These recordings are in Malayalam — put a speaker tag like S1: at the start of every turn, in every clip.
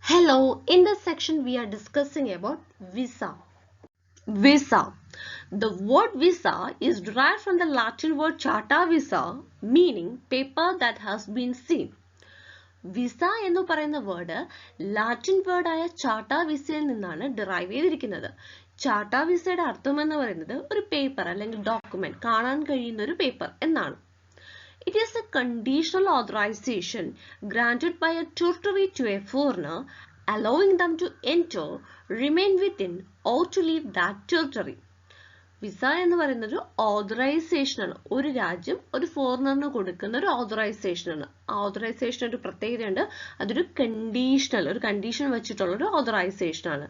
S1: Hello, in this section we are discussing about visa. Visa. The word visa is derived from the Latin word charta visa, meaning paper that has been seen. Visa എന്ന് പറയുന്ന വേർഡ് ലാറ്റിൻ വേർഡായ ചാർട്ട വിസയിൽ നിന്നാണ് ഡിറൈവ് ചെയ്തിരിക്കുന്നത്. ചാർട്ട വിസയുടെ അർത്ഥം എന്ന് പറയുന്നത് ഒരു പേപ്പർ അല്ലെങ്കിൽ ഡോക്യുമെന്റ്, കാണാൻ കഴിയുന്ന ഒരു പേപ്പർ എന്നാണ്. It is a conditional authorization granted by a territory to a foreigner, allowing them to enter, remain within, or to leave that territory. Visa എന്ന് പറയുന്നത് ഒരു ഓതറൈസേഷൻ ആണ്. ഒരു രാജ്യം ഒരു ഫോറിനറിന് കൊടുക്കുന്ന ഒരു ഓതറൈസേഷൻ ആണ്. ഓതറൈസേഷൻ ഒരു പ്രത്യേകതയുണ്ട്, അതൊരു ഒരു കണ്ടീഷൻ വെച്ചിട്ടുള്ള ഒരു ഓതറൈസേഷൻ ആണ്.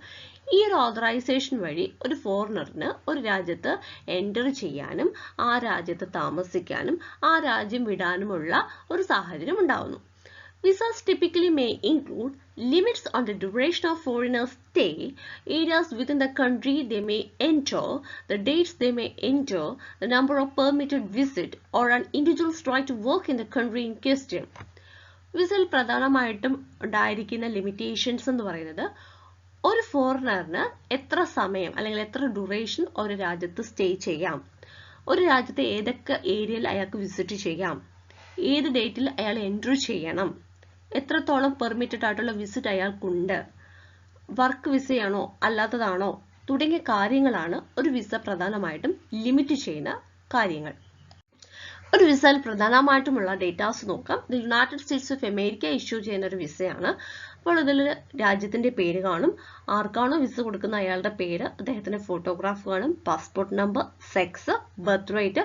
S1: ഈ ഒരു ഓതറൈസേഷൻ വഴി ഒരു ഫോറിനറിന് ഒരു രാജ്യത്ത് എൻ്റർ ചെയ്യാനും ആ രാജ്യത്ത് താമസിക്കാനും ആ രാജ്യം വിടാനുമുള്ള ഒരു സാഹചര്യം ഉണ്ടാവുന്നു. Visas typically may include limits on the duration of foreigners' stay, areas within the country they may enter, the dates they may enter, the number of permitted visit, or an individual's right to work in the country in question. വിസയിൽ പ്രധാനമായിട്ടും ഉണ്ടായിരിക്കുന്ന ലിമിറ്റേഷൻസ് എന്ന് പറയുന്നത് ഒരു ഫോറിനറിന് എത്ര സമയം അല്ലെങ്കിൽ എത്ര ഡ്യൂറേഷൻ ഒരു രാജ്യത്ത് സ്റ്റേ ചെയ്യാം, ഒരു രാജ്യത്തെ ഏതൊക്കെ ഏരിയയിൽ അയാൾക്ക് വിസിറ്റ് ചെയ്യാം, ഏത് ഡേറ്റിൽ അയാൾ എൻറ്റർ ചെയ്യണം, എത്രത്തോളം പെർമിറ്റഡ് ആയിട്ടുള്ള വിസിറ്റ് അയാൾക്കുണ്ട്, വർക്ക് വിസയാണോ അല്ലാത്തതാണോ തുടങ്ങിയ കാര്യങ്ങളാണ് ഒരു വിസ പ്രധാനമായിട്ടും ലിമിറ്റ് ചെയ്യുന്ന കാര്യങ്ങൾ. ഒരു വിസയിൽ പ്രധാനമായിട്ടുമുള്ള ഡേറ്റാസ് നോക്കാം. ഇത് United States of America issue ചെയ്യുന്ന ഒരു വിസയാണ്. അപ്പോൾ ഇതിൽ രാജ്യത്തിന്റെ പേര് കാണും, ആർക്കാണോ വിസ കൊടുക്കുന്ന അയാളുടെ പേര്, അദ്ദേഹത്തിന്റെ ഫോട്ടോഗ്രാഫ് കാണും, passport number, sex, birth rate,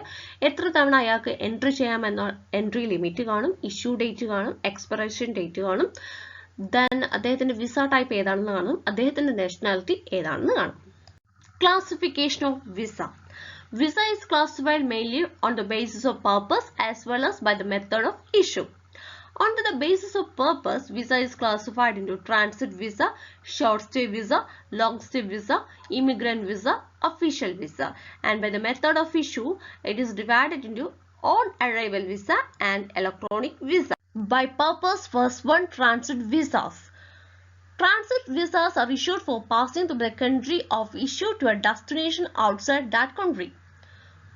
S1: എത്ര തവണ അയാൾക്ക് എൻട്രി ചെയ്യാമെന്ന എൻട്രി ലിമിറ്റ് കാണും, ഇഷ്യൂ ഡേറ്റ് കാണും, എക്സ്പയറേഷൻ ഡേറ്റ് കാണും, ദെൻ അദ്ദേഹത്തിന്റെ വിസ ടൈപ്പ് ഏതാണെന്ന് കാണും, അദ്ദേഹത്തിന്റെ നാഷണാലിറ്റി ഏതാണെന്ന് കാണും. Classification of visa. Visa is classified mainly on the basis of purpose as well as by the method of issue. On the basis of purpose, visa is classified into transit visa, short stay visa, long stay visa, immigrant visa, official visa. And by the method of issue, it is divided into on arrival visa and electronic visa. By purpose, first one, transit visas. Transit visas are issued for passing through the country of issue to a destination outside that country.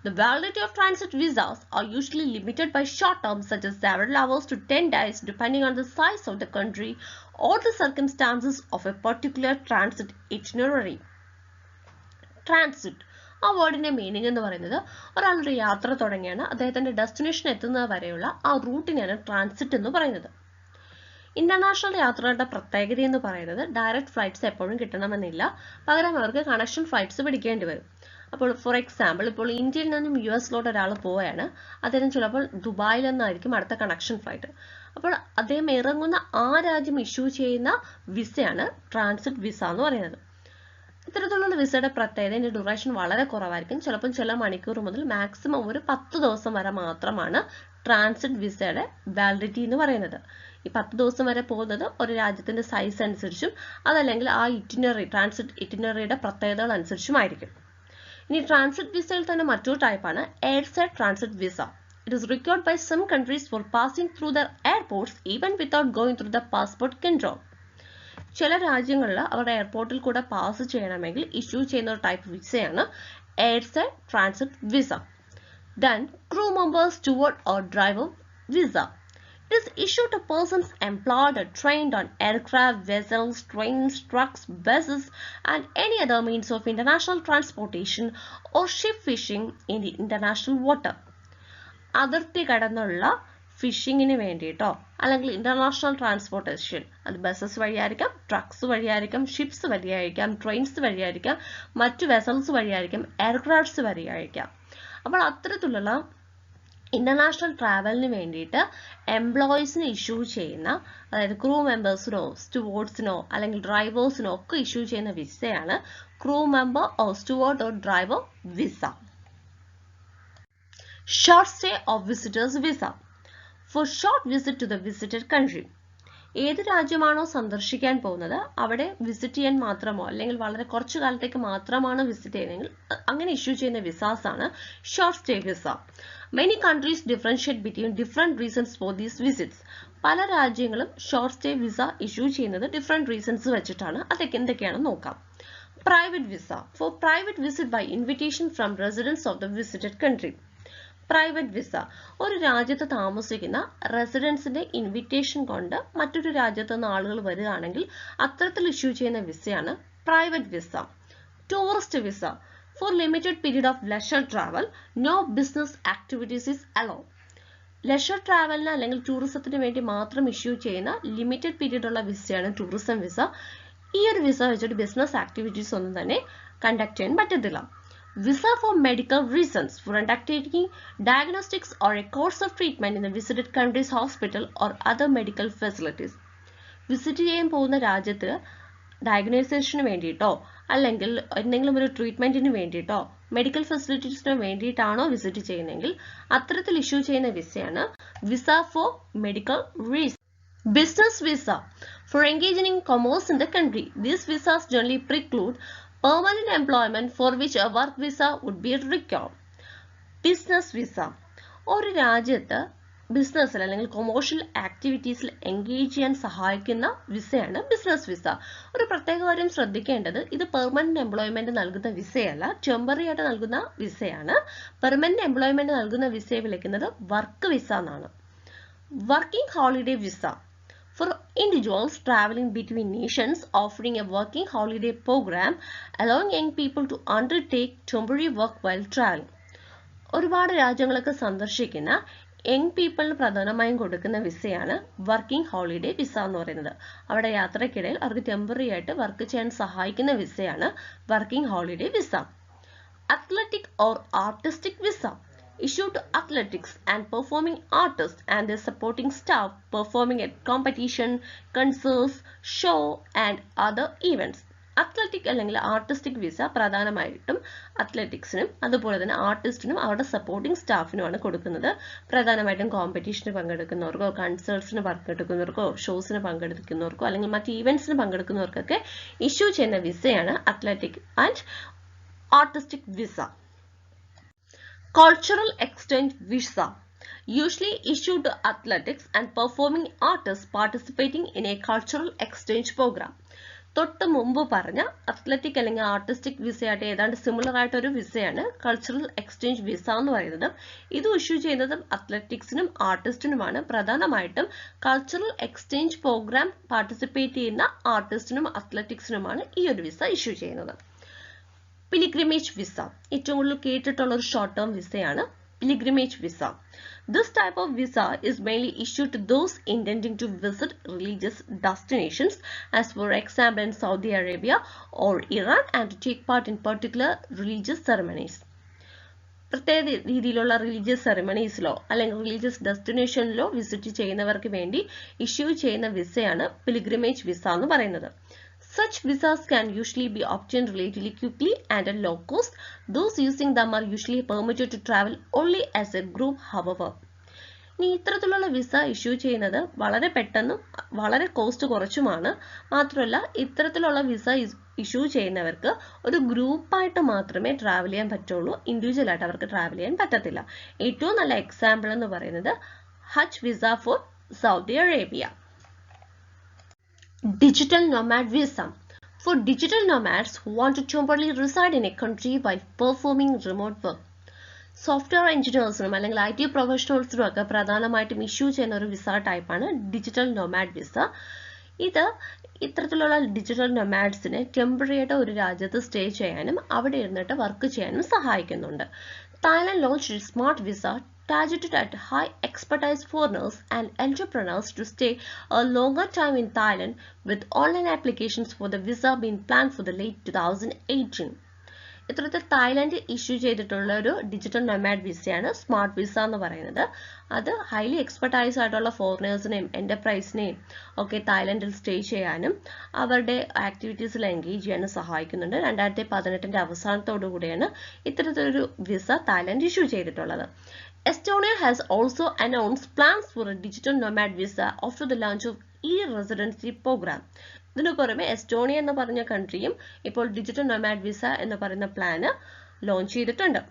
S1: The validity of transit visas are usually limited by short terms such as several hours to 10 days depending on the size of the country or the circumstances of a particular transit itinerary. Transit ആ വേർഡിന്റെ മീനിങ് എന്ന് പറയുന്നത് ഒരാളൊരു യാത്ര തുടങ്ങിയാണ് അദ്ദേഹത്തിന്റെ ഡെസ്റ്റിനേഷൻ എത്തുന്നത് വരെയുള്ള ആ റൂട്ടിനെയാണ് ട്രാൻസിറ്റ് എന്ന് പറയുന്നത്. ഇന്റർനാഷണൽ യാത്രകളുടെ പ്രത്യേകത എന്ന് പറയുന്നത് ഡയറക്റ്റ് ഫ്ലൈറ്റ്സ് എപ്പോഴും കിട്ടണമെന്നില്ല, പകരം അവർക്ക് കണക്ഷൻ ഫ്ലൈറ്റ്സ് പിടിക്കേണ്ടി വരും. അപ്പോൾ ഫോർ എക്സാമ്പിൾ, ഇപ്പോൾ ഇന്ത്യയിൽ നിന്നും US ഒരാൾ പോവുകയാണ്, അദ്ദേഹം ചിലപ്പോൾ ദുബായിൽ നിന്നായിരിക്കും അടുത്ത കണക്ഷൻ ഫ്ലൈറ്റ്. അപ്പോൾ അദ്ദേഹം ഇറങ്ങുന്ന ആ രാജ്യം ഇഷ്യൂ ചെയ്യുന്ന വിസയാണ് ട്രാൻസിറ്റ് വിസ എന്ന് പറയുന്നത്. ഇത്തരത്തിലുള്ള വിസയുടെ പ്രത്യേകത ഇതിന്റെ ഡ്യൂറേഷൻ വളരെ കുറവായിരിക്കും, ചിലപ്പോൾ ചില മണിക്കൂർ മുതൽ മാക്സിമം ഒരു 10 ദിവസം വരെ മാത്രമാണ് ട്രാൻസിറ്റ് വിസയുടെ വാലിഡിറ്റി എന്ന് പറയുന്നത്. ഈ 10 ദിവസം വരെ പോകുന്നത് ഒരു രാജ്യത്തിന്റെ സൈസ് അനുസരിച്ചും അതല്ലെങ്കിൽ ആ ട്രാൻസിറ്റ് ഇറ്റിനറിയുടെ പ്രത്യേകതകൾ അനുസരിച്ചുമായിരിക്കും. ഇനി ട്രാൻസിറ്റ് വിസയിൽ തന്നെ മറ്റൊരു ടൈപ്പാണ് air side transit visa. It is required by some countries for passing through their airports even without going through the passport control. ചില രാജ്യങ്ങളിൽ അവരുടെ എയർപോർട്ടിൽ കൂടെ പാസ് ചെയ്യണമെങ്കിൽ ഇഷ്യൂ ചെയ്യുന്ന ഒരു ടൈപ്പ് വിസയാണ് air side transit visa. Then crew members, steward or driver visa. It is issued to persons employed or trained on aircraft, vessels, trains, trucks, buses and any other means of international transportation or ship fishing in the international water. അതിർത്തി കടന്നുള്ള ഫിഷിങ്ങിന് വേണ്ടിയിട്ടോ അല്ലെങ്കിൽ ഇന്റർനാഷണൽ ട്രാൻസ്പോർട്ടേഷൻ, അത് ബസ്സസ് വഴിയായിരിക്കാം, ട്രക്സ് വഴിയായിരിക്കാം, ഷിപ്സ് വഴിയായിരിക്കാം, ട്രെയിൻസ് വഴിയായിരിക്കാം, മറ്റു വെസൽസ് വഴിയായിരിക്കാം, എയർക്രാഫ്റ്റ്സ് വഴിയായിരിക്കാം. അപ്പോൾ അത്തരത്തിലുള്ള ഇന്റർനാഷണൽ ട്രാവലിന് വേണ്ടിയിട്ട് എംപ്ലോയീസിന് ഇഷ്യൂ ചെയ്യുന്ന, അതായത് ക്രൂ മെമ്പേഴ്സിനോ സ്റ്റുവേർഡ്സിനോ അല്ലെങ്കിൽ ഡ്രൈവേഴ്സിനോ ഒക്കെ ഇഷ്യൂ ചെയ്യുന്ന വിസയാണ് crew member or steward or driver visa. Short stay of visitors visa. For short visit to the visited country. ഏത് രാജ്യമാണോ സന്ദർശിക്കാൻ പോകുന്നത് അവിടെ വിസിറ്റ് ചെയ്യാൻ മാത്രമോ അല്ലെങ്കിൽ വളരെ കുറച്ചു കാലത്തേക്ക് മാത്രമാണ് വിസിറ്റ് ചെയ്യുന്നതെങ്കിൽ അങ്ങനെ ഇഷ്യൂ ചെയ്യുന്ന വിസാസ് ആണ് short stay visa. Many countries differentiate between different reasons for these visits. പല രാജ്യങ്ങളും ഷോർട്ട് സ്റ്റേ വിസ ഇഷ്യൂ ചെയ്യുന്നത് ഡിഫറെന്റ് റീസൺസ് വെച്ചിട്ടാണ്. അതൊക്കെ എന്തൊക്കെയാണെന്ന് നോക്കാം. Private visa for private visit by invitation from residents of the visited country. Private visa ഒരു രാജ്യത്ത് താമസിക്കുന്ന റെസിഡൻസിന്റെ ഇൻവിറ്റേഷൻ കൊണ്ട് മറ്റൊരു രാജ്യത്ത് നിന്ന് ആളുകൾ വരികയാണെങ്കിൽ അത്തരത്തിൽ ഇഷ്യൂ ചെയ്യുന്ന വിസയാണ് private visa. Tourist visa for limited period of leisure travel, no business activities is allowed. Leisure ട്രാവലിന് അല്ലെങ്കിൽ ടൂറിസത്തിന് വേണ്ടി മാത്രം ഇഷ്യൂ ചെയ്യുന്ന ലിമിറ്റഡ് പീരീഡ് ഉള്ള വിസയാണ് ടൂറിസം വിസ. ഈ ഒരു വിസ വെച്ചിട്ട് ബിസിനസ് ആക്ടിവിറ്റീസ് ഒന്നും തന്നെ കണ്ടക്ട് ചെയ്യാൻ പറ്റത്തില്ല. Visa for medical reasons for undertaking diagnostics or A course of treatment in the visited countries hospital or other medical facilities. Visit ചെയ്യാൻ പോകുന്ന രാജ്യത്ത് ഡയഗ്നോസിസിന് വേണ്ടിയിട്ടോ അല്ലെങ്കിൽ എന്തെങ്കിലും ഒരു ട്രീറ്റ്മെന്റിന് വേണ്ടിയിട്ടോ മെഡിക്കൽ ഫെസിലിറ്റീസിന് വേണ്ടിയിട്ടാണോ വിസിറ്റ് ചെയ്യുന്നതെങ്കിൽ അത്തരത്തിൽ ഇഷ്യൂ ചെയ്യുന്ന വിസയാണ് visa for medical reason. Business visa for engaging in commerce in the country. These visas generally preclude permanent employment for which a work visa would be required. Business visa ഒരു രാജ്യത്ത് ബിസിനസ്സിൽ അല്ലെങ്കിൽ കൊമേഴ്ഷ്യൽ ആക്ടിവിറ്റീസിൽ എൻഗേജ് ചെയ്യാൻ സഹായിക്കുന്ന വിസയാണ് ബിസിനസ് വിസ. ഒരു പ്രത്യേക കാര്യം ശ്രദ്ധിക്കേണ്ടത്, ഇത് പെർമനന്റ് എംപ്ലോയ്മെന്റ് നൽകുന്ന വിസയല്ല, ടെമ്പററി ആയിട്ട് നൽകുന്ന വിസയാണ്. പെർമനന്റ് എംപ്ലോയ്മെന്റ് നൽകുന്ന വിസയെ വിളിക്കുന്നത് വർക്ക് വിസ എന്നാണ്. Working holiday visa for individuals traveling between nations, offering a working holiday program allowing young people to undertake temporary work while traveling. ഒരുപാട് രാജ്യങ്ങളൊക്കെ സന്ദർശിക്കുന്ന യങ് പീപ്പിളിന് പ്രധാനമായും കൊടുക്കുന്ന വിസയാണ് വർക്കിംഗ് ഹോളിഡേ വിസ എന്ന് പറയുന്നത്. അവിടെ യാത്രക്കിടയിൽ അവർക്ക് ടെമ്പററി ആയിട്ട് വർക്ക് ചെയ്യാൻ സഹായിക്കുന്ന വിസയാണ് working holiday visa. Athletic or artistic visa issued to athletics and performing artists and their supporting staff performing at competition, concerts, show and other events. Athletic അല്ലെങ്കിൽ ആർട്ടിസ്റ്റിക് വിസ പ്രധാനമായിട്ടും അത്ലറ്റിക്സിനും അതുപോലെ തന്നെ ആർട്ടിസ്റ്റിനും അവരുടെ സപ്പോർട്ടിംഗ് സ്റ്റാഫിനുമാണ് കൊടുക്കുന്നത്. പ്രധാനമായിട്ടും കോമ്പറ്റീഷന് പങ്കെടുക്കുന്നവർക്കോ കൺസേർട്സിന് പങ്കെടുക്കുന്നവർക്കോ ഷോസിന് പങ്കെടുക്കുന്നവർക്കോ അല്ലെങ്കിൽ മറ്റ് ഈവൻറ്റ്സിന് പങ്കെടുക്കുന്നവർക്കൊക്കെ ഇഷ്യൂ ചെയ്യുന്ന വിസയാണ് athletic and artistic visa. Cultural exchange visa usually issued to athletics and performing artists participating in a cultural exchange program. തൊട്ട് മുമ്പ് പറഞ്ഞ അത്ലറ്റിക് അല്ലെങ്കിൽ ആർട്ടിസ്റ്റിക് വിസയായിട്ട് ഏതാണ്ട് സിമിലർ ആയിട്ടൊരു വിസയാണ് കൾച്ചറൽ എക്സ്ചേഞ്ച് വിസ എന്ന് പറയുന്നത്. ഇത് ഇഷ്യൂ ചെയ്യുന്നത് അത്ലറ്റിക്സിനും ആർട്ടിസ്റ്റിനുമാണ്. പ്രധാനമായിട്ടും കൾച്ചറൽ എക്സ്ചേഞ്ച് പ്രോഗ്രാം പാർട്ടിസിപ്പേറ്റ് ചെയ്യുന്ന ആർട്ടിസ്റ്റിനും അത്ലറ്റിക്സിനുമാണ് ഈ ഒരു വിസ ഇഷ്യൂ ചെയ്യുന്നത്. Pilgrimage visa ഏറ്റവും കൂടുതൽ കേട്ടിട്ടുള്ള ഒരു ഷോർട്ട് ടേം വിസയാണ് pilgrimage visa. This type of visa is mainly issued to those intending to visit religious destinations, as for example in Saudi Arabia or Iran, and to take part in particular religious ceremonies. പ്രത്യേക രീതിയിലുള്ള റിലീജിയസ് സെറമണീസിലോ അല്ലെങ്കിൽ റിലീജിയസ് ഡെസ്റ്റിനേഷനിലോ വിസിറ്റ് ചെയ്യുന്നവർക്ക് വേണ്ടി ഇഷ്യൂ ചെയ്യുന്ന വിസയാണ് പിലിഗ്രിമേജ് വിസ എന്ന് പറയുന്നത്. Such visas can usually be obtained relatively quickly and at low cost. Those using them are usually permitted to travel only as a group, however. ഇനി ഇത്തരത്തിലുള്ള വിസ ഇഷ്യൂ ചെയ്യുന്നത് വളരെ പെട്ടെന്നും വളരെ കോസ്റ്റ് കുറച്ചുമാണ്. മാത്രമല്ല ഇത്തരത്തിലുള്ള വിസ ഇഷ്യൂ ചെയ്യുന്നവർക്ക് ഒരു ഗ്രൂപ്പായിട്ട് മാത്രമേ ട്രാവൽ ചെയ്യാൻ പറ്റുള്ളൂ. ഇൻഡിവിജ്വൽ ആയിട്ട് അവർക്ക് ട്രാവൽ ചെയ്യാൻ പറ്റത്തില്ല. ഏറ്റവും നല്ല എക്സാമ്പിൾ എന്ന് പറയുന്നത് Hajj visa for Saudi Arabia. Digital nomad visa for digital nomads who want to temporarily reside in a country by performing remote work. Software എഞ്ചിനീയേഴ്സിനും അല്ലെങ്കിൽ IT പ്രൊഫഷണൽസിനും ഒക്കെ പ്രധാനമായിട്ടും ഇഷ്യൂ ചെയ്യുന്ന ഒരു വിസ ടൈപ്പാണ് ഡിജിറ്റൽ നൊമാഡ് വിസ. ഇത് ഇത്തരത്തിലുള്ള ഡിജിറ്റൽ നൊമാഡ്സിനെ ടെമ്പററി ആയിട്ട് ഒരു രാജ്യത്ത് സ്റ്റേ ചെയ്യാനും അവിടെ ഇരുന്നിട്ട് വർക്ക് ചെയ്യാനും സഹായിക്കുന്നുണ്ട്. Thailand launched a smart visa targeted at high expertise foreigners and entrepreneurs to stay a longer time in Thailand, with online applications for the visa being planned for the late 2018. ഇത്തരത്തിൽ തായ്ലൻഡ് ഇഷ്യൂ ചെയ്തിട്ടുള്ള ഒരു ഡിജിറ്റൽ നൊമാഡ് വിസയാണ് സ്മാർട്ട് വിസ എന്ന് പറയുന്നത്. അത് ഹൈലി എക്സ്പെർട്ടൈസ് ആയിട്ടുള്ള ഫോറിനേഴ്സിനെയും എന്റർപ്രൈസിനെയും ഒക്കെ തായ്ലൻഡിൽ സ്റ്റേ ചെയ്യാനും അവരുടെ ആക്ടിവിറ്റീസിൽ എൻഗേജ് ചെയ്യാനും സഹായിക്കുന്നുണ്ട്. 2018 അവസാനത്തോടു കൂടിയാണ് ഇത്തരത്തിലൊരു വിസ തായ്ലൻഡ് ഇഷ്യൂ ചെയ്തിട്ടുള്ളത്. Estonia has also announced plans for a digital nomad visa after the launch of e-residency program. ഇതിനു പുറമെ എസ്റ്റോണിയ എന്ന് പറഞ്ഞ കൺട്രിയും ഇപ്പോൾ ഡിജിറ്റൽ നൊമാഡ് വിസ എന്ന് പറയുന്ന പ്ലാന് ലോഞ്ച് ചെയ്തിട്ടുണ്ട്.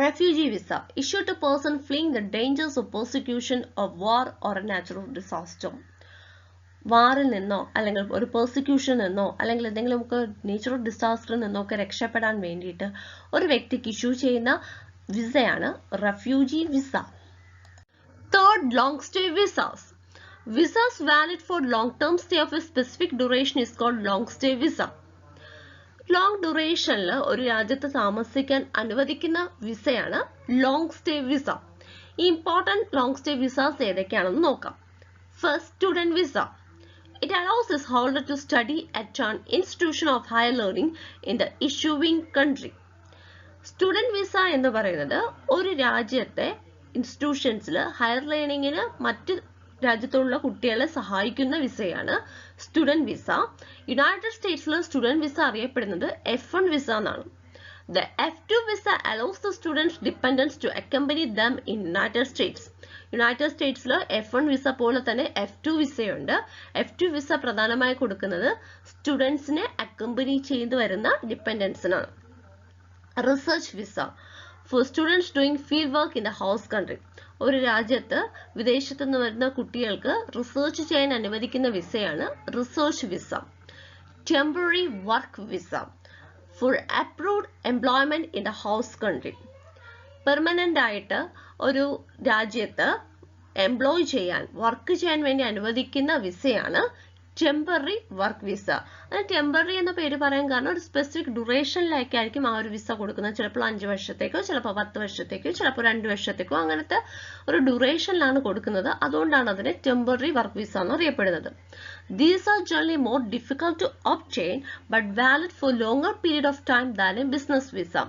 S1: Refugee visa issued to person fleeing the dangers of persecution of war or a natural disaster. വാറിൽ നിന്നോ അല്ലെങ്കിൽ ഒരു പെർസിക്യൂഷനിൽ നിന്നോ അല്ലെങ്കിൽ എന്തെങ്കിലും നമുക്ക് നേച്ചുറൽ ഡിസാസ്റ്ററിൽ നിന്നോ ഒക്കെ രക്ഷപ്പെടാൻ വേണ്ടിയിട്ട് ഒരു വ്യക്തിക്ക് ഇഷ്യൂ ചെയ്യുന്ന വിസയാണ് refugee visa. Third, long stay visas. Visas valid for long-term stay of a specific duration is called long stay visa. Long ഡ്യൂറേഷനിൽ ഒരു രാജ്യത്ത് താമസിക്കാൻ അനുവദിക്കുന്ന വിസയാണ് ലോങ് സ്റ്റേ വിസ. ഈ ഇമ്പോർട്ടൻറ്റ് ലോങ് സ്റ്റേ വിസാസ് ഏതൊക്കെയാണെന്ന് നോക്കാം. First, student visa. It allows its holder to study at an institution of higher learning in the issuing country. Student visa എന്ന് പറയുന്നത് ഒരു രാജ്യത്തെ ഇൻസ്റ്റിറ്റ്യൂഷൻസിൽ ഹയർ ലേണിങ്ങിന് മറ്റ് രാജ്യത്തുള്ള കുട്ടികളെ സഹായിക്കുന്ന വിസയാണ് സ്റ്റുഡൻറ് വിസ. യുണൈറ്റഡ് സ്റ്റേറ്റ്സിൽ സ്റ്റുഡൻറ് വിസ അറിയപ്പെടുന്നത് F1 വിസ എന്നാണ്. The F2 visa allows the students' dependents to accompany them in United States. United സ്റ്റേറ്റ്സിൽ F1 വിസ പോലെ തന്നെ F2 വിസയുണ്ട്. F2 വിസ പ്രധാനമായി കൊടുക്കുന്നത് സ്റ്റുഡൻസിനെ അക്കമ്പനി ചെയ്തു വരുന്ന ഡിപ്പെൻഡൻസിനാണ്. Research visa for students doing field work in the house country. ഒരു രാജ്യത്ത് വിദേശത്തു നിന്ന് വരുന്ന കുട്ടികൾക്ക് റിസർച്ച് ചെയ്യാൻ അനുവദിക്കുന്ന വിസയാണ് research visa. Temporary work visa for approved employment in the host country. Permanent ആയിട്ട് ഒരു രാജ്യത്ത് എംപ്ലോയ് ചെയ്യാൻ വർക്ക് ചെയ്യാൻ വേണ്ടി അനുവദിക്കുന്ന വിസയാണ് ടെമ്പററി വർക്ക് വിസ. അത് ടെമ്പററി എന്ന പേര് പറയാൻ കാരണം ഒരു സ്പെസിഫിക് ഡ്യൂറേഷനിലേക്കായിരിക്കും ആ ഒരു വിസ കൊടുക്കുന്നത്. ചിലപ്പോൾ 5 വർഷത്തേക്കോ ചിലപ്പോൾ 10 വർഷത്തേക്കോ ചിലപ്പോൾ 2 വർഷത്തേക്കോ അങ്ങനത്തെ ഒരു ഡ്യൂറേഷനിലാണ് കൊടുക്കുന്നത്. അതുകൊണ്ടാണ് അതിനെ ടെമ്പററി വർക്ക് വിസ എന്ന് അറിയപ്പെടുന്നത്. These are generally more difficult to obtain but valid for longer period of time than a business visa.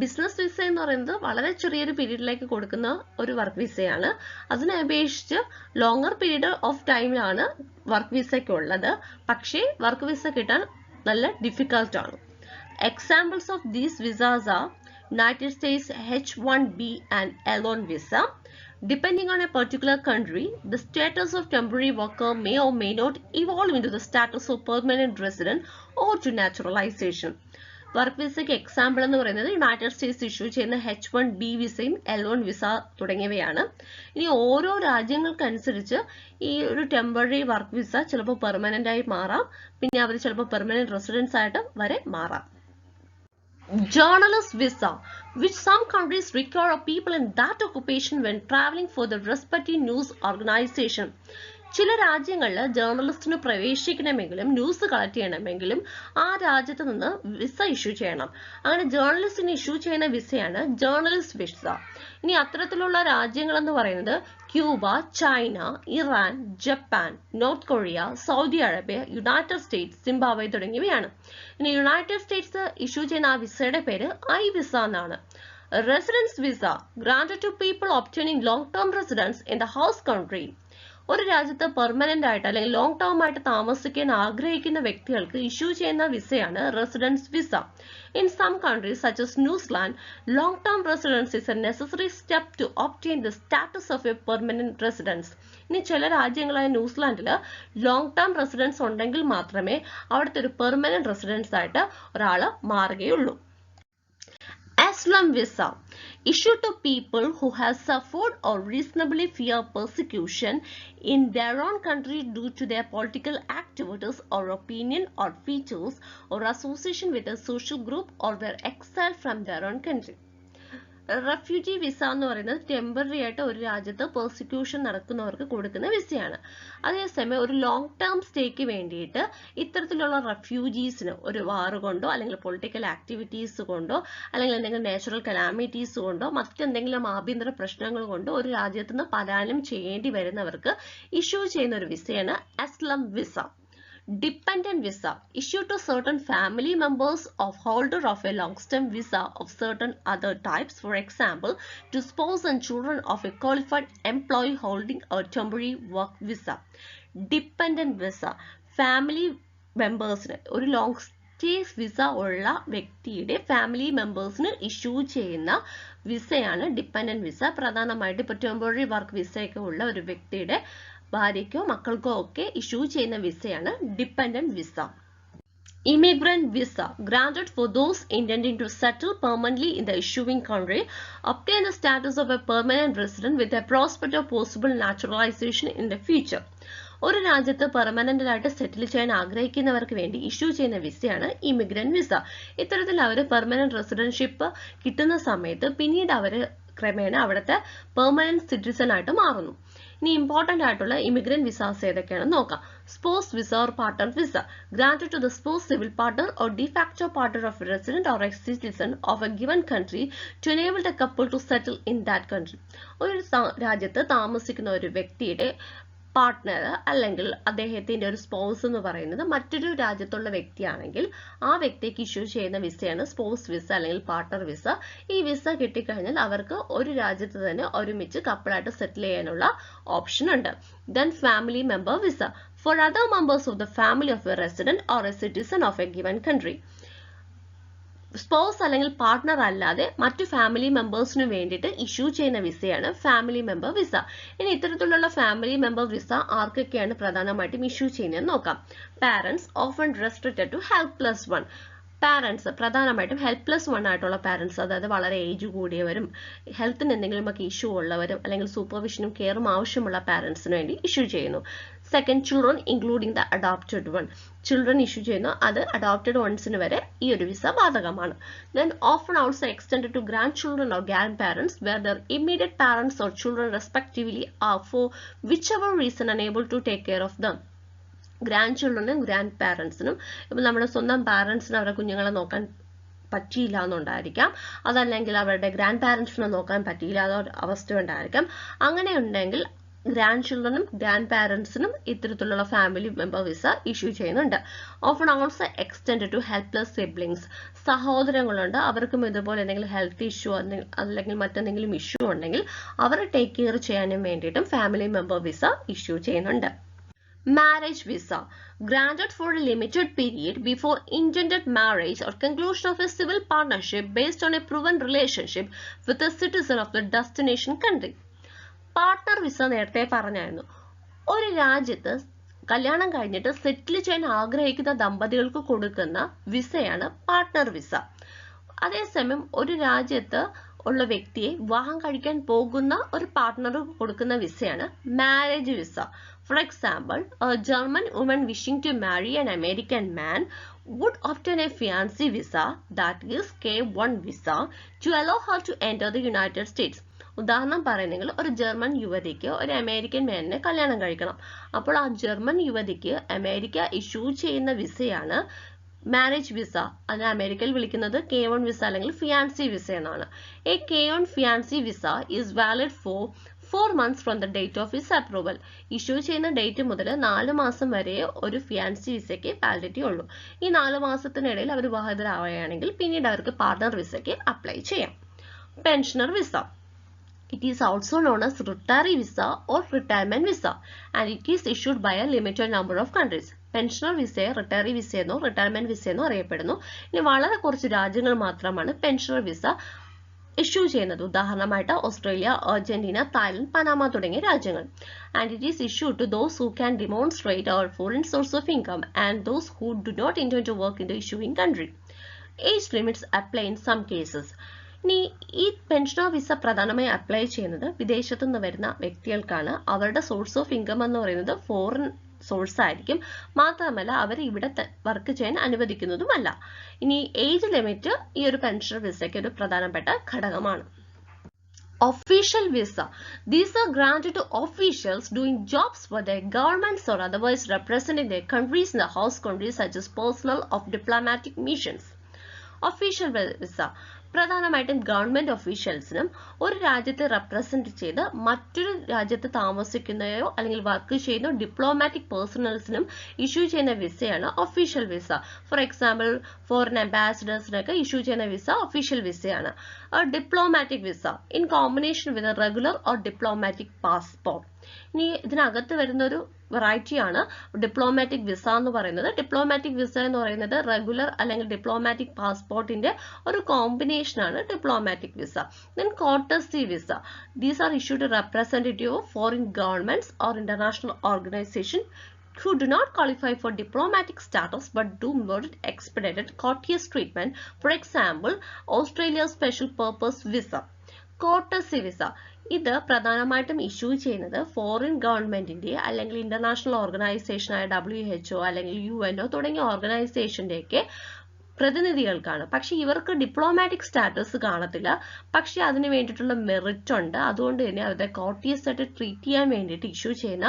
S1: Business visa എന്ന് പറയുന്നത് വളരെ ചെറിയൊരു പീരീഡിലേക്ക് കൊടുക്കുന്ന ഒരു വർക്ക് വിസയാണ്. അതിനെ അപേക്ഷിച്ച് ലോങ്ങർ പീരീഡ് ഓഫ് ടൈമിലാണ് വർക്ക് വിസയ്ക്ക് ഉള്ളത്. പക്ഷേ വർക്ക് വിസ കിട്ടാൻ നല്ല ഡിഫിക്കൽട്ട് ആണ്. Examples of these visas are United States H1B and L1 visa. Depending on a particular country, the status of temporary worker may or may not evolve into the status of permanent resident or to naturalization. Work വിസയ്ക്ക് എക്സാമ്പിൾ എന്ന് പറയുന്നത് യുണൈറ്റഡ് സ്റ്റേറ്റ്സ് ഇഷ്യൂ ചെയ്യുന്ന H1B വിസയും L1 വിസ തുടങ്ങിയവയാണ്. ഇനി ഓരോ രാജ്യങ്ങൾക്കനുസരിച്ച് ഈ ഒരു ടെമ്പററി വർക്ക് വിസ ചിലപ്പോൾ പെർമനന്റ് ആയി മാറാം, പിന്നെ അവർ ചിലപ്പോൾ പെർമനന്റ് റെസിഡൻസ് ആയിട്ട് വരെ മാറാം. Journalist visa, which some countries require of people in that occupation when traveling for the respective news organization. ചില രാജ്യങ്ങളിൽ ജേർണലിസ്റ്റിന് പ്രവേശിക്കണമെങ്കിലും ന്യൂസ് കളക്ട് ചെയ്യണമെങ്കിലും ആ രാജ്യത്ത് നിന്ന് വിസ ഇഷ്യൂ ചെയ്യണം. അങ്ങനെ ജേർണലിസ്റ്റിന് ഇഷ്യൂ ചെയ്യുന്ന വിസയാണ് ജേർണലിസ്റ്റ് വിസ. ഇനി അത്തരത്തിലുള്ള രാജ്യങ്ങൾ എന്ന് പറയുന്നത് Cuba, China, Iran, Japan, North Korea, Saudi Arabia, United States, Zimbabwe തുടങ്ങിയവയാണ്. ഇനി യുണൈറ്റഡ് സ്റ്റേറ്റ്സ് ഇഷ്യൂ ചെയ്യുന്ന ആ വിസയുടെ പേര് ഐ വിസ എന്നാണ്. Residence visa granted to people obtaining long term residence in the house country. ഒരു രാജ്യത്ത് പെർമനന്റ് ആയിട്ട് അല്ലെങ്കിൽ ലോങ് ടേം ആയിട്ട് താമസിക്കാൻ ആഗ്രഹിക്കുന്ന വ്യക്തികൾക്ക് ഇഷ്യൂ ചെയ്യുന്ന വിസയാണ് residence visa. In some countries such as New Zealand, long-term residence is a necessary step to obtain the status of a permanent residence. ഇനി ചില രാജ്യങ്ങളായ ന്യൂസിലാൻഡിൽ ലോങ് ടേം റെസിഡൻസ് ഉണ്ടെങ്കിൽ മാത്രമേ അവിടുത്തെ ഒരു പെർമനന്റ് റെസിഡൻസ് ആയിട്ട് ഒരാൾ മാറുകയുള്ളൂ. Asylum visa issued to people who have suffered or reasonably fear persecution in their own country due to their political activities or opinion or features or association with a social group or were exiled from their own country. Refugee visa എന്ന് പറയുന്നത് ടെമ്പററി ആയിട്ട് ഒരു രാജ്യത്ത് പെർസിക്യൂഷൻ നടക്കുന്നവർക്ക് കൊടുക്കുന്ന വിസയാണ്. അതേസമയം ഒരു ലോങ് ടേം സ്റ്റേക്ക് വേണ്ടിയിട്ട് ഇത്തരത്തിലുള്ള റെഫ്യൂജീസിന് ഒരു വാർ കൊണ്ടോ അല്ലെങ്കിൽ പൊളിറ്റിക്കൽ ആക്ടിവിറ്റീസ് കൊണ്ടോ അല്ലെങ്കിൽ എന്തെങ്കിലും നാച്ചുറൽ കലാമിറ്റീസ് കൊണ്ടോ മറ്റെന്തെങ്കിലും ആഭ്യന്തര പ്രശ്നങ്ങൾ കൊണ്ടോ ഒരു രാജ്യത്ത് നിന്ന് പലായനം ചെയ്യേണ്ടി വരുന്നവർക്ക് ഇഷ്യൂ ചെയ്യുന്ന ഒരു വിസയാണ് asylum visa. Dependent visa issued to certain family members of holder of a long-term visa of certain other types, for example, to spouse and children of a qualified employee holding a temporary work visa. Dependent visa family മെമ്പേഴ്സിന് ഒരു ലോങ് സ്റ്റേ വിസ ഉള്ള വ്യക്തിയുടെ ഫാമിലി മെമ്പേഴ്സിന് ഇഷ്യൂ ചെയ്യുന്ന വിസയാണ് ഡിപ്പെൻഡന്റ് വിസ. പ്രധാനമായിട്ട് ഇപ്പോൾ ടെമ്പററി വർക്ക് വിസയൊക്കെ ഉള്ള ഒരു വ്യക്തിയുടെ ഭാര്യയ്ക്കോ മക്കൾക്കോ ഒക്കെ ഇഷ്യൂ ചെയ്യുന്ന വിസയാണ് dependent visa. Immigrant visa, granted for those intending to settle permanently in the issuing country, obtain the status of a permanent resident with a prospect of possible naturalization in the future. ഒരു രാജ്യത്ത് പെർമനന്റ് ആയിട്ട് സെറ്റിൽ ചെയ്യാൻ ആഗ്രഹിക്കുന്നവർക്ക് വേണ്ടി ഇഷ്യൂ ചെയ്യുന്ന വിസയാണ് ഇമിഗ്രന്റ് വിസ. ഇത്തരത്തിൽ അവർ പെർമനന്റ് റെസിഡൻഷിപ്പ് കിട്ടുന്ന സമയത്ത് പിന്നീട് അവർ ക്രമേണ അവിടുത്തെ പെർമനന്റ് സിറ്റിസൺ ആയിട്ട് മാറുന്നു. ഇനി ഇമ്പോർട്ടന്റ് ആയിട്ടുള്ള ഇമിഗ്രന്റ് വിസാസ് ഏതൊക്കെയാണെന്ന് നോക്കാം. Spouse visa or partner visa, granted to the spouse civil partner or de facto partner of a resident or a citizen of a given country to enable the couple to settle in that country. ഒരു രാജ്യത്ത് താമസിക്കുന്ന ഒരു വ്യക്തിയുടെ പാർട്ട്ണർ അല്ലെങ്കിൽ അദ്ദേഹത്തിന്റെ ഒരു സ്പൗസ് എന്ന് പറയുന്നത് മറ്റൊരു രാജ്യത്തുള്ള വ്യക്തിയാണെങ്കിൽ ആ വ്യക്തിക്ക് ഇഷ്യൂ ചെയ്യുന്ന വിസയാണ് സ്പൗസ് വിസ അല്ലെങ്കിൽ പാർട്ട്ണർ വിസ. ഈ വിസ കിട്ടിക്കഴിഞ്ഞാൽ അവർക്ക് ഒരു രാജ്യത്ത് തന്നെ ഒരുമിച്ച് കപ്പിളായിട്ട് സെറ്റിൽ ചെയ്യാനുള്ള ഓപ്ഷൻ ഉണ്ട്. Then family member visa, for other members of the family of a resident or a citizen of a given country. Spouse അല്ലെങ്കിൽ പാർട്ട്ണർ അല്ലാതെ മറ്റു ഫാമിലി മെമ്പേഴ്സിന് വേണ്ടിയിട്ട് ഇഷ്യൂ ചെയ്യുന്ന വിസയാണ് ഫാമിലി മെമ്പർ വിസ. ഇനി ഇത്തരത്തിലുള്ള ഫാമിലി മെമ്പർ വിസ ആർക്കൊക്കെയാണ് പ്രധാനമായിട്ടും ഇഷ്യൂ ചെയ്യുന്നതെന്ന് നോക്കാം. Parents often restricted to helpless one. Parents പ്രധാനമായിട്ടും ഹെൽപ്ലെസ് വൺ ആയിട്ടുള്ള പാരന്റ്സ്, അതായത് വളരെ ഏജ് കൂടിയവരും ഹെൽത്തിന് എന്തെങ്കിലുമൊക്കെ ഇഷ്യൂ ഉള്ളവരും അല്ലെങ്കിൽ സൂപ്പർവിഷനും കെയറും ആവശ്യമുള്ള പാരന്റ്സിന് വേണ്ടി ഇഷ്യൂ ചെയ്യുന്നു. Second, children including the adopted one. Children issue ചെയ്യുന്നു, അത് അഡോപ്റ്റഡ് വൺസിന് വരെ ഈ ഒരു വിസ ബാധകമാണ്. Then often also extend to grandchildren or grandparents where their immediate parents or children respectively are for whichever reason unable to take care of them. Grand ചിൽഡ്രനും ഗ്രാൻഡ് പാരന്റ്സിനും ഇപ്പം നമ്മുടെ സ്വന്തം പാരന്റ്സിന് അവരുടെ കുഞ്ഞുങ്ങളെ നോക്കാൻ പറ്റിയില്ല എന്നുണ്ടായിരിക്കാം, അതല്ലെങ്കിൽ അവരുടെ ഗ്രാൻഡ് പാരന്റ്സിനെ നോക്കാൻ പറ്റിയില്ലാത്ത അവസ്ഥ ഉണ്ടായിരിക്കാം. അങ്ങനെ ഉണ്ടെങ്കിൽ ഗ്രാൻഡ് ചിൽഡ്രനും ഗ്രാൻഡ് പാരന്റ്സിനും ഇത്തരത്തിലുള്ള ഫാമിലി മെമ്പർ വിസ ഇഷ്യൂ ചെയ്യുന്നുണ്ട്. Often also extend to helpless siblings. സഹോദരങ്ങളുണ്ട്, അവർക്കും ഇതുപോലെ എന്തെങ്കിലും ഹെൽത്ത് ഇഷ്യൂ അല്ലെങ്കിൽ മറ്റെന്തെങ്കിലും ഇഷ്യൂ ഉണ്ടെങ്കിൽ അവരെ ടേക്ക് കെയർ ചെയ്യാനും വേണ്ടിയിട്ടും ഫാമിലി മെമ്പർ വിസ ഇഷ്യൂ ചെയ്യുന്നുണ്ട്. Marriage visa, granted for a limited period before intended marriage or conclusion of a civil partnership based on a proven relationship with a citizen of the destination country. Partner visa നേരത്തെ പറഞ്ഞായിരുന്നു. ഒരു രാജ്യത്ത് കല്യാണം കഴിഞ്ഞിട്ട് സെറ്റിൽ ചെയ്യാൻ ആഗ്രഹിക്കുന്ന ദമ്പതികൾക്ക് കൊടുക്കുന്ന വിസയാണ് പാർട്ട്ണർ വിസ. അതേസമയം ഒരു രാജ്യത്ത് ഉള്ള വ്യക്തിയെ വിവാഹം കഴിക്കാൻ പോകുന്ന ഒരു പാർട്ട്ണർ കൊടുക്കുന്ന വിസയാണ് marriage visa. For example, a German woman wishing to marry an American man would obtain a fiancé visa, that is K1 visa, to allow her to enter the United States. ഉദാഹരണം പറയുന്നെങ്കിൽ ഒരു ജർമ്മൻ യുവതിക്ക് ഒരു അമേരിക്കൻ മാനിനെ കല്യാണം കഴിക്കണം. അപ്പോൾ ആ ജർമ്മൻ യുവതിക്ക് അമേരിക്ക ഇഷ്യൂ ചെയ്യുന്ന വിസയാണ് മാരേജ് വിസ. അതിനെ അമേരിക്കയിൽ വിളിക്കുന്നത് K1 വിസ അല്ലെങ്കിൽ ഫിയാൻസി വിസ എന്നാണ്. A K1 fiancée visa is valid four 4 months from the date of its approval. Issue ചെയ്യുന്ന ഡേറ്റ് മുതൽ 4 മാസം വരെ ഒരു ഫിയാൻസി വിസയ്ക്ക് വാലിഡിറ്റി ഉള്ളൂ. ഈ 4 മാസത്തിനിടയിൽ അവർ വിവാഹിതരാവുകയാണെങ്കിൽ പിന്നീട് അവർക്ക് പാർട്ട്ണർ വിസയ്ക്ക് അപ്ലൈ ചെയ്യാം. Pensioner visa, it is also known as retiree visa or retirement visa and it is issued by a limited number of countries. Pensioner വിസയെ റിട്ടയറി വിസ എന്നോ റിട്ടയർമെന്റ് വിസ എന്നോ അറിയപ്പെടുന്നു. ഇനി വളരെ കുറച്ച് രാജ്യങ്ങൾ മാത്രമാണ് പെൻഷനർ വിസ ഇഷ്യൂ ചെയ്യുന്നത്. ഉദാഹരണമായിട്ട് ഓസ്ട്രേലിയ, അർജന്റീന, തായ്ലൻഡ്, പനാമ തുടങ്ങിയ രാജ്യങ്ങൾ. And it is issued to those who can demonstrate their foreign source of income and those who do not intend to work in the issuing country. Age limits apply in some cases. ഇനി ഈ പെൻഷനർ വിസ പ്രധാനമായി അപ്ലൈ ചെയ്യുന്നത് വിദേശത്തു നിന്ന് വരുന്ന വ്യക്തികൾക്കാണ്. അവരുടെ സോഴ്സ് ഓഫ് ഇൻകം എന്ന് പറയുന്നത് ഫോറിൻ സോഴ്സ് ആയിരിക്കും. മാത്രമല്ല അവർ ഇവിടെ വർക്ക് ചെയ്യാൻ അനുവദിക്കുന്നതുമല്ല. ഇനി ഏജ് ലിമിറ്റ് ഈ ഒരു പെൻഷനർ വിസയ്ക്ക് ഒരു പ്രധാനപ്പെട്ട ഘടകമാണ്. Official visa. These are granted to officials doing jobs for their governments or otherwise representing their countries in the host countries such as personnel of diplomatic missions. Official visa പ്രധാനമായിട്ടും ഗവൺമെന്റ് ഒഫീഷ്യൽസിനും ഒരു രാജ്യത്തെ റെപ്രസെന്റ് ചെയ്ത് മറ്റൊരു രാജ്യത്ത് താമസിക്കുന്നതോ അല്ലെങ്കിൽ വർക്ക് ചെയ്യുന്ന ഡിപ്ലോമാറ്റിക് പേഴ്സണൽസിനും ഇഷ്യൂ ചെയ്യുന്ന വിസയാണ് official visa. For example foreign അംബാസിഡേഴ്സിനൊക്കെ ഇഷ്യൂ ചെയ്യുന്ന വിസ ഒഫീഷ്യൽ വിസയാണ്. Diplomatic visa in combination with regular or diplomatic passport. ഇനി ഇതിനകത്ത് വരുന്ന ഒരു variety ആണ് diplomatic visa എന്ന് പറയുന്നത്. Diplomatic visa എന്ന് പറയുന്നത് regular അല്ലെങ്കിൽ diplomatic passportന്റെ ഒരു combination ആണ് diplomatic visa. Then courtesy visa. These are issued to representative of foreign governments or international organization who do not qualify for diplomatic status but do merit expedited courteous treatment. For example, Australia's special purpose visa. Courtesy visa. ഇത് പ്രധാനമായിട്ടും ഇഷ്യൂ ചെയ്യുന്നത് ഫോറിൻ ഗവൺമെന്റിന്റെ അല്ലെങ്കിൽ ഇന്റർനാഷണൽ ഓർഗനൈസേഷൻ ആയ WHO അല്ലെങ്കിൽ UNO തുടങ്ങിയ ഓർഗനൈസേഷന്റെയൊക്കെ പ്രതിനിധികൾക്കാണ്. പക്ഷെ ഇവർക്ക് ഡിപ്ലോമാറ്റിക് സ്റ്റാറ്റസ് കാണത്തില്ല. പക്ഷെ അതിന് വേണ്ടിയിട്ടുള്ള മെറിറ്റ് ഉണ്ട്. അതുകൊണ്ട് തന്നെ അവരുടെ കോർട്ടിയസ് ആയിട്ട് ട്രീറ്റ് ചെയ്യാൻ വേണ്ടിയിട്ട് ഇഷ്യൂ ചെയ്യുന്ന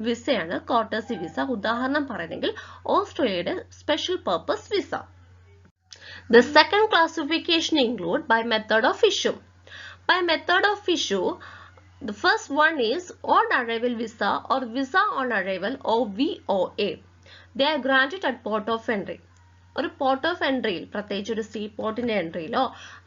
S1: വിസയാണ് കോർട്ടസി വിസ. ഉദാഹരണം പറയുന്നെങ്കിൽ ഓസ്ട്രേലിയയുടെ special purpose visa. The second classification include by method of issue. By method of issue, the first one is on arrival visa or visa on arrival or VOA. They are granted at port of entry. ഒരു പോർട്ട് ഓഫ് എൻട്രിയിൽ, പ്രത്യേകിച്ച് ഒരു സീ പോർട്ടിന്റെ എൻട്രിയിലോ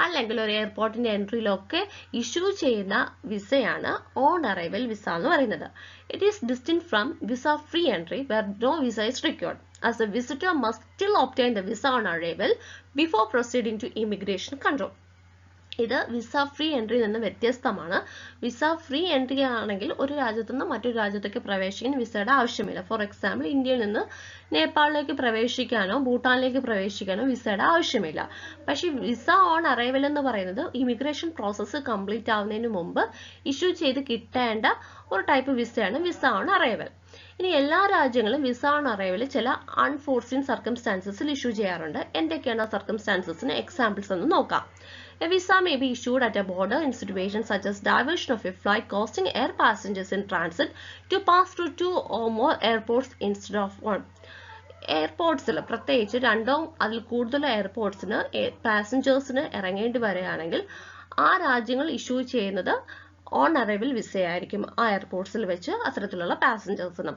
S1: അല്ലെങ്കിൽ ഒരു എയർപോർട്ടിന്റെ എൻട്രിയിലോ ഒക്കെ ഇഷ്യൂ ചെയ്യുന്ന വിസയാണ് ഓൺ അറൈവൽ വിസ എന്ന് പറയുന്നത്. It is distinct from visa free entry where no visa is required. As a visitor must still obtain the visa on arrival before proceeding to immigration control. ഇത് വിസ ഫ്രീ എൻട്രിയിൽ നിന്ന് വ്യത്യസ്തമാണ്. വിസ ഫ്രീ എൻട്രി ആണെങ്കിൽ ഒരു രാജ്യത്തു നിന്ന് മറ്റൊരു രാജ്യത്തേക്ക് പ്രവേശിക്കാൻ വിസയുടെ ആവശ്യമില്ല. ഫോർ എക്സാമ്പിൾ, ഇന്ത്യയിൽ നിന്ന് നേപ്പാളിലേക്ക് പ്രവേശിക്കാനോ ഭൂട്ടാനിലേക്ക് പ്രവേശിക്കാനോ വിസയുടെ ആവശ്യമില്ല. പക്ഷേ വിസ ഓൺ അറൈവൽ എന്ന് പറയുന്നത് ഇമിഗ്രേഷൻ പ്രോസസ്സ് കംപ്ലീറ്റ് ആവുന്നതിന് മുമ്പ് ഇഷ്യൂ ചെയ്ത് കിട്ടേണ്ട ഒരു ടൈപ്പ് വിസയാണ് വിസ ഓൺ അറൈവൽ. ഇനി എല്ലാ രാജ്യങ്ങളും വിസ ഓൺ അറൈവൽ ചില അൺഫോർസീൻ സർക്കംസ്റ്റാൻസസിൽ ഇഷ്യൂ ചെയ്യാറുണ്ട്. എന്തൊക്കെയാണ് ആ സർക്കംസ്റ്റാൻസസിന് എക്സാമ്പിൾസ് എന്ന് നോക്കാം. A visa may be issued at a border in situations such as diversion of a flight causing air passengers in transit to pass through 2 or more airports instead of 1. എയർപോർട്ട്സിൽ, പ്രത്യേകിച്ച് രണ്ടോ അതിൽ കൂടുതൽ എയർപോർട്ട്സിന് പാസഞ്ചേഴ്സിന് ഇറങ്ങേണ്ടി വരികയാണെങ്കിൽ ആ രാജ്യങ്ങൾ ഇഷ്യൂ ചെയ്യുന്നത് ഓൺ അറൈവൽ വിസയായിരിക്കും ആ എയർപോർട്ട്സിൽ വെച്ച് അത്തരത്തിലുള്ള പാസഞ്ചേഴ്സിന്.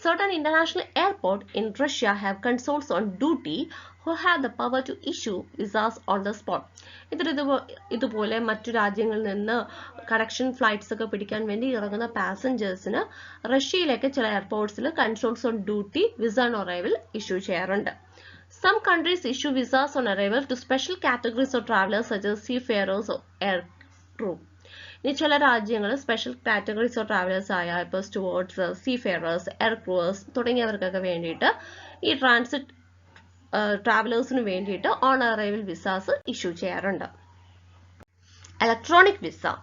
S1: Certain international airports in Russia have consuls on duty who have the power to issue visas on the spot. ഇതുപോലെ മറ്റു രാജ്യങ്ങളിൽ നിന്ന് കണക്ഷൻ ഫ്ലൈറ്റ്സ് ഒക്കെ പിടിക്കാൻ വേണ്ടി ഇറങ്ങുന്ന പാസഞ്ചേഴ്സിന് റഷ്യയിലേക്ക് ചില എയർപോർട്ട്സിൽ consuls on duty visa on arrival issue ചെയ്യാറുണ്ട്. Some countries issue visas on arrival to special categories of travelers such as seafarers or air crew. ഇനി ചില രാജ്യങ്ങൾ സ്പെഷ്യൽ കാറ്റഗറീസ് ഓഫ് ട്രാവലേഴ്സ് ആയ ഇപ്പോൾ സ്റ്റുവേർഡ്സ്, സീഫെയറേഴ്സ്, എയർ ക്രൂവേഴ്സ് തുടങ്ങിയവർക്കൊക്കെ വേണ്ടിയിട്ട് ഈ ട്രാൻസിറ്റ് ട്രാവലേഴ്സിന് വേണ്ടിയിട്ട് ഓൺ അറൈവൽ വിസാസ് ഇഷ്യൂ ചെയ്യാറുണ്ട്. Electronic visa.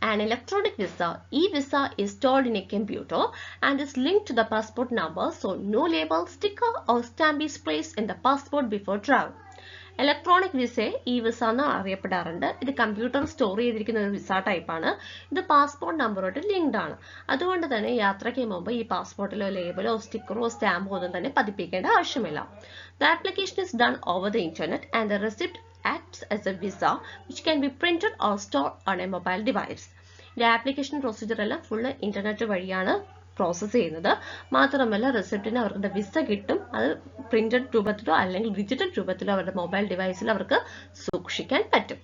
S1: An electronic visa, e-visa, is stored in a computer and is linked to the passport number, so no label, sticker or stamp is placed in the passport before travel. Electronic വിസയെ ഇ വിസ എന്ന് അറിയപ്പെടാറുണ്ട്. ഇത് കമ്പ്യൂട്ടർ സ്റ്റോർ ചെയ്തിരിക്കുന്ന ഒരു വിസ ടൈപ്പാണ്. ഇത് പാസ്പോർട്ട് നമ്പറുമായിട്ട് ലിങ്ക്ഡ് ആണ്. അതുകൊണ്ട് തന്നെ യാത്രയ്ക്ക് മുമ്പ് ഈ പാസ്പോർട്ടിലോ ലേബലോ സ്റ്റിക്കറോ സ്റ്റാമ്പോ ഒന്നും തന്നെ പതിപ്പിക്കേണ്ട ആവശ്യമില്ല. The application is done over the internet and the receipt acts as a visa which can be printed or stored on a mobile device. The application procedure എല്ലാം ഫുള്ള് ഇന്റർനെറ്റ് വഴിയാണ് പ്രോസസ്സ് ചെയ്യുന്നത്. മാത്രമല്ല റിസിപ്റ്റിന് അവരുടെ വിസ കിട്ടും. അത് പ്രിന്റഡ് രൂപത്തിലോ അല്ലെങ്കിൽ ഡിജിറ്റൽ രൂപത്തിലോ അവരുടെ മൊബൈൽ ഡിവൈസിൽ അവർക്ക് സൂക്ഷിക്കാൻ പറ്റും.